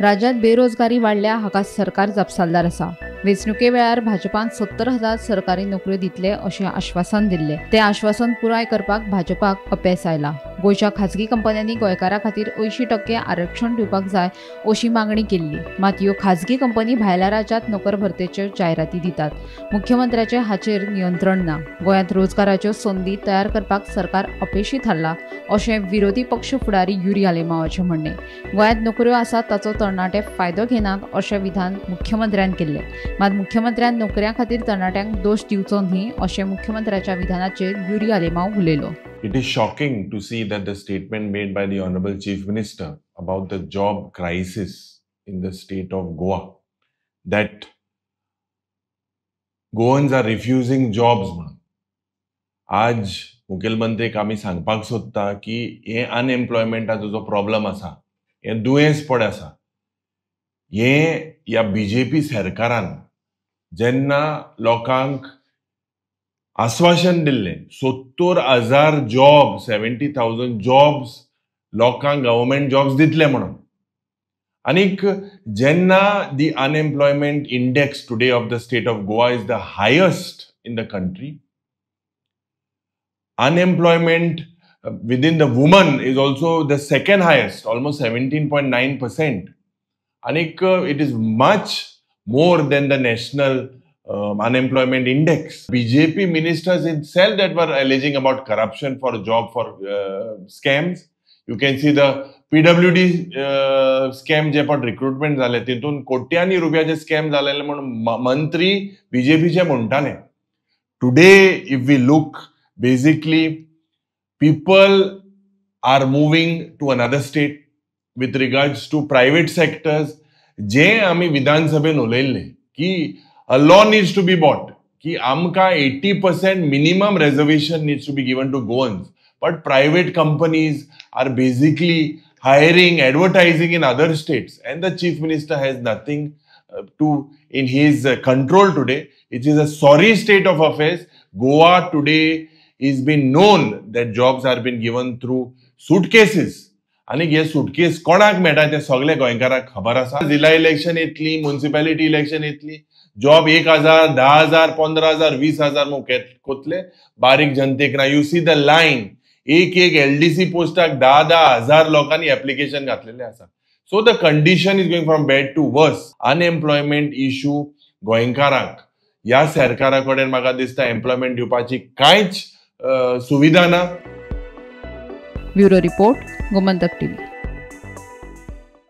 राज्यात बेरोजगारी वाढल्या हाका सरकार जबाबदार आसा। वेंचणुके वेळार भाजपान 70,000 सरकारी नोकऱ्यो दितले अशें आश्वासन दिल्ले। ते आश्वासन पुराय करपाक भाजपाक अपेस आयला। गोंयच्या खाजगी कंपन्यांनी गोंयकारां खातीर 80% आरक्षण दिवपाक जाय अशी मागणी केल्ली। मात ह्यो खाजगी कंपनी भायल्या राज्यांत नोकर भरतेच्यो जायराती दितात। मुख्यमंत्र्याचे हाचेर नियंत्रण ना। गोंयांत रोजगाराच्यो संदी तयार करपाक सरकार अपेशी थारला अशें विरोधी पक्ष फुडारी युरी आलेमावाचें म्हणणें। गोंयांत नोकऱ्यो आसात ताचो तरणाटे फायदो घेनात अशें विधान मुख्यमंत्र्यान केल्लें। मात मुख्यमंत्र्यान नोकऱ्यां खातीर तरणाट्यांक दोश दिवचो न्ही अशें मुख्यमंत्र्याच्या विधानाचेर युरी आलेमाव उलयलो। It is shocking to see that the statement made by the Honorable Chief Minister about the job crisis in the state of Goa, that Goans are refusing jobs. आज मुखेलमंत्रीक आमी सांगपाक सोदता की हे अनएम्प्लॉयमेंटाचो जो प्रॉब्लम आसा, हे दुयेंसपण आसा, हे या बीजेपी सरकारान जेन्ना लोकांक आश्वासन दिल्ले 70,000 जॉब 70,000 जॉब्स लोकांक गव्हर्नमेंट जॉब्स दितले म्हणून, आनीक जेन्ना the unemployment index today of the state of Goa is the highest in the country, unemployment within the woman is also the second highest, almost 17.9%. Anik, it is much more than the national unemployment index. BJP ministers itself that were alleging about corruption for job for scams. You can see the PWD scam जे पण recruitment झाले तितून कोट्यांनी रुपयाचे scam झालेले म्हणून मंत्री बीजेपीचे म्हणटाले. Today, if we look, basically, people are moving to another state with regards to private sectors. जे आमी विधानसभेन उलयल्ले की a law needs to be bought की आमका 80% minimum reservation needs to be given to Goans, but private companies are basically hiring, advertising in other states, and the chief minister has nothing in his control today. It is a sorry state of affairs. Goa today is been known that jobs are been given through suitcases. आणि हे suitcase कोणाक मेळटा ते सगळे गोंयकारांक खबर आसा. जिल्हा election येतली, म्युनिसिपॅलिटी इलेक्शन येतली, जॉब 1,000, 10,000, 15,000, 20,000 कोतले, बारीक जनतेक ना. यू सी द लायन, एक एलडीसी पोस्टाक 10,000 लोकांनी एप्लिकेशन घातलेले आसा. So the condition is going from bad to worse. Unemployment issue गोंयकारांक ह्या सरकारा कडेन म्हाका दिसता एम्प्लॉयमेंट दिवपाची कांयच सुविधा ना. Bureau report, Gomantak TV.